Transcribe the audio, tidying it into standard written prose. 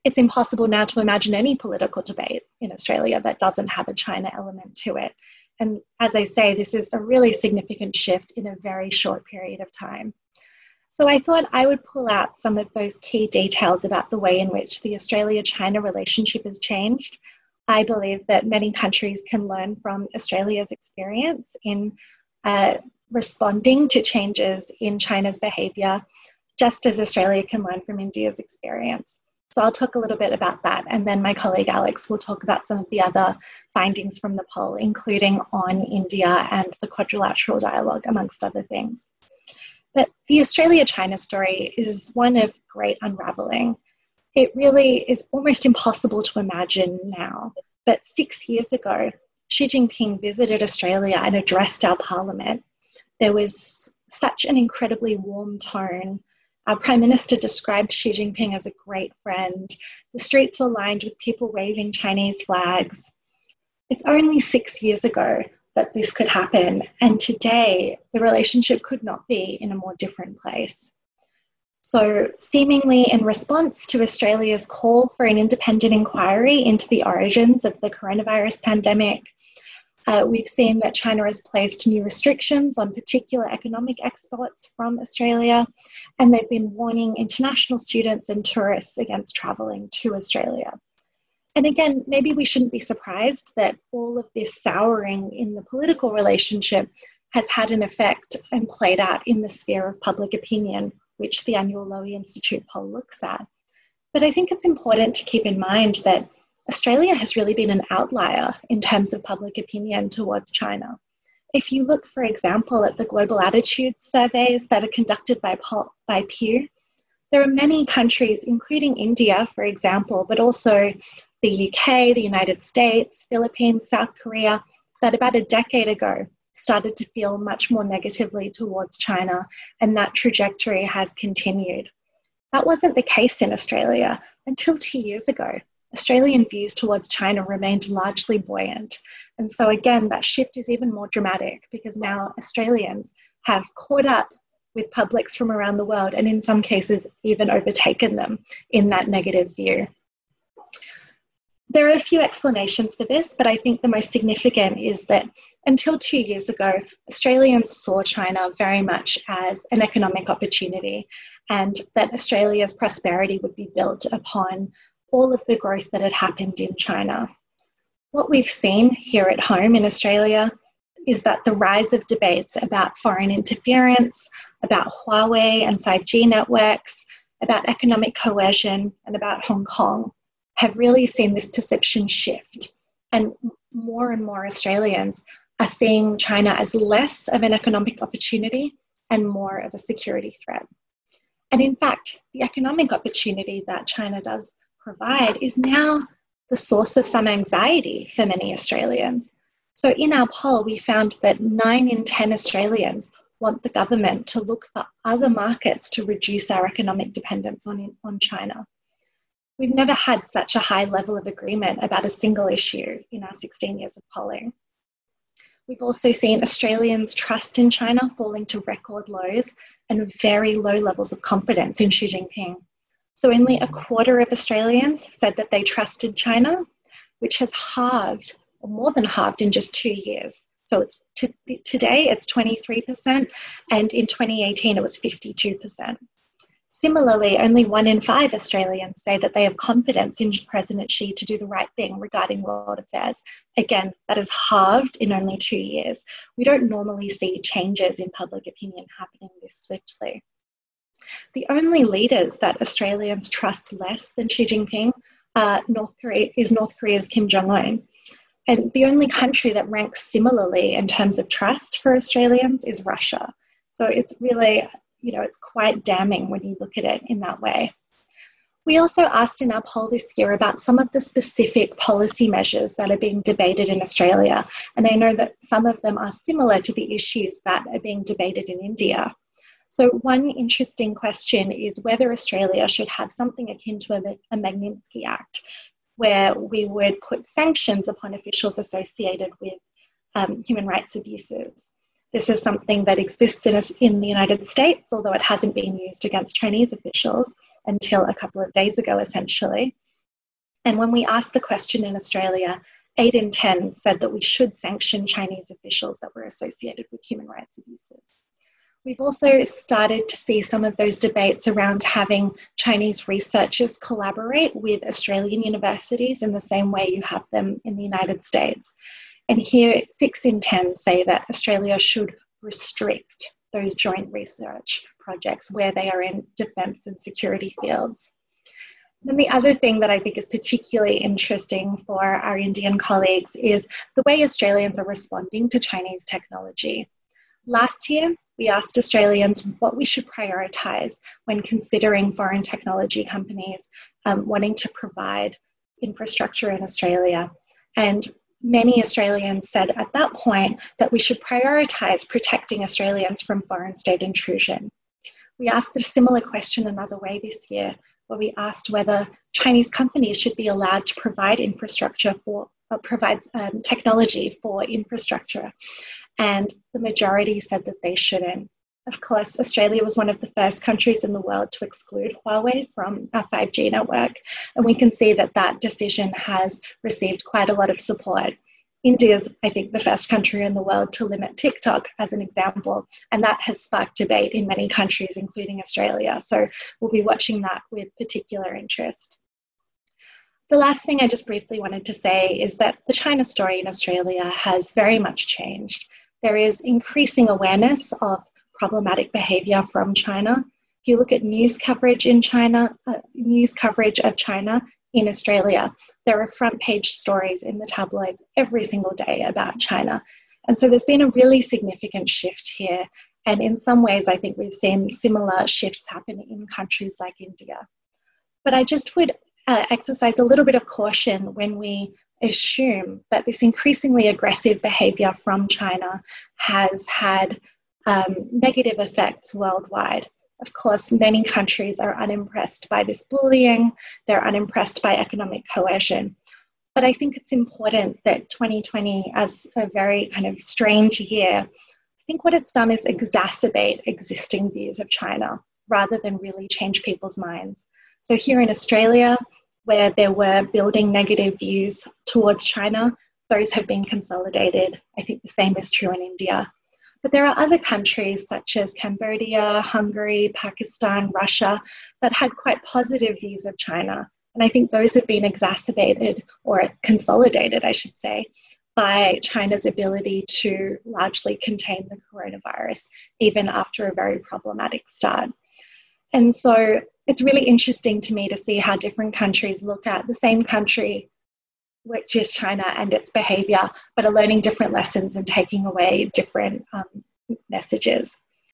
It's impossible now to imagine any political debate in Australia that doesn't have a China element to it. And as I say, this is a really significant shift in a very short period of time. So I thought I would pull out some of those key details about the way in which the Australia-China relationship has changed. I believe that many countries can learn from Australia's experience in responding to changes in China's behaviour, just as Australia can learn from India's experience. So I'll talk a little bit about that, and then my colleague Alex will talk about some of the other findings from the poll, including on India and the quadrilateral dialogue, amongst other things. But the Australia-China story is one of great unravelling. It really is almost impossible to imagine now, but 6 years ago, Xi Jinping visited Australia and addressed our parliament. There was such an incredibly warm tone. Our Prime Minister described Xi Jinping as a great friend. The streets were lined with people waving Chinese flags. It's only 6 years ago that this could happen, and today the relationship could not be in a more different place. So seemingly in response to Australia's call for an independent inquiry into the origins of the coronavirus pandemic, we've seen that China has placed new restrictions on particular economic exports from Australia, and they've been warning international students and tourists against travelling to Australia. And again, maybe we shouldn't be surprised that all of this souring in the political relationship has had an effect and played out in the sphere of public opinion, which the annual Lowy Institute Poll looks at. But I think it's important to keep in mind that Australia has really been an outlier in terms of public opinion towards China. If you look, for example, at the global attitude surveys that are conducted by Pew, there are many countries, including India, for example, but also the UK, the United States, Philippines, South Korea, that about a decade ago started to feel much more negatively towards China, and that trajectory has continued. That wasn't the case in Australia until 2 years ago. Australian views towards China remained largely buoyant. And so again, that shift is even more dramatic because now Australians have caught up with publics from around the world and in some cases even overtaken them in that negative view. There are a few explanations for this, but I think the most significant is that until 2 years ago, Australians saw China very much as an economic opportunity, and that Australia's prosperity would be built upon all of the growth that had happened in China. What we've seen here at home in Australia is that the rise of debates about foreign interference, about Huawei and 5G networks, about economic coercion, and about Hong Kong have really seen this perception shift. And more Australians are seeing China as less of an economic opportunity and more of a security threat. And in fact, the economic opportunity that China does provide is now the source of some anxiety for many Australians. So in our poll, we found that 9 in 10 Australians want the government to look for other markets to reduce our economic dependence on China. We've never had such a high level of agreement about a single issue in our 16 years of polling. We've also seen Australians' trust in China falling to record lows and very low levels of confidence in Xi Jinping. So only a quarter of Australians said that they trusted China, which has halved, or more than halved in just 2 years. So it's today it's 23%, and in 2018 it was 52%. Similarly, only 1 in 5 Australians say that they have confidence in President Xi to do the right thing regarding world affairs. Again, that is halved in only 2 years. We don't normally see changes in public opinion happening this swiftly. The only leaders that Australians trust less than Xi Jinping is North Korea's Kim Jong-un. And the only country that ranks similarly in terms of trust for Australians is Russia. So it's really, it's quite damning when you look at it in that way. We also asked in our poll this year about some of the specific policy measures that are being debated in Australia. And I know that some of them are similar to the issues that are being debated in India. So one interesting question is whether Australia should have something akin to a Magnitsky Act, where we would put sanctions upon officials associated with human rights abuses. This is something that exists in the United States, although it hasn't been used against Chinese officials until a couple of days ago, essentially. And when we asked the question in Australia, 8 in 10 said that we should sanction Chinese officials that were associated with human rights abuses. We've also started to see some of those debates around having Chinese researchers collaborate with Australian universities in the same way you have them in the United States. And here, 6 in 10 say that Australia should restrict those joint research projects where they are in defence and security fields. And the other thing that I think is particularly interesting for our Indian colleagues is the way Australians are responding to Chinese technology. Last year, we asked Australians what we should prioritise when considering foreign technology companies wanting to provide infrastructure in Australia. And many Australians said at that point that we should prioritise protecting Australians from foreign state intrusion. We asked a similar question another way this year, where we asked whether Chinese companies should be allowed to provide infrastructure for, technology for infrastructure. And the majority said that they shouldn't. Of course, Australia was one of the first countries in the world to exclude Huawei from our 5G network. And we can see that that decision has received quite a lot of support. India is, I think, the first country in the world to limit TikTok as an example, and that has sparked debate in many countries, including Australia. So we'll be watching that with particular interest. The last thing I just briefly wanted to say is that the China story in Australia has very much changed. There is increasing awareness of problematic behaviour from China. If you look at news coverage in China, news coverage of China in Australia, there are front page stories in the tabloids every single day about China. And so there's been a really significant shift here. And in some ways, I think we've seen similar shifts happen in countries like India. But I just would exercise a little bit of caution when we assume that this increasingly aggressive behaviour from China has had negative effects worldwide. Of course, many countries are unimpressed by this bullying, they're unimpressed by economic coercion. But I think it's important that 2020, as a very kind of strange year, I think what it's done is exacerbate existing views of China rather than really change people's minds. So here in Australia, where there were building negative views towards China, those have been consolidated. I think the same is true in India. But there are other countries such as Cambodia, Hungary, Pakistan, Russia that had quite positive views of China. And I think those have been exacerbated or consolidated, I should say, by China's ability to largely contain the coronavirus, even after a very problematic start. And so it's really interesting to me to see how different countries look at the same country, which is China, and its behaviour, but are learning different lessons and taking away different messages.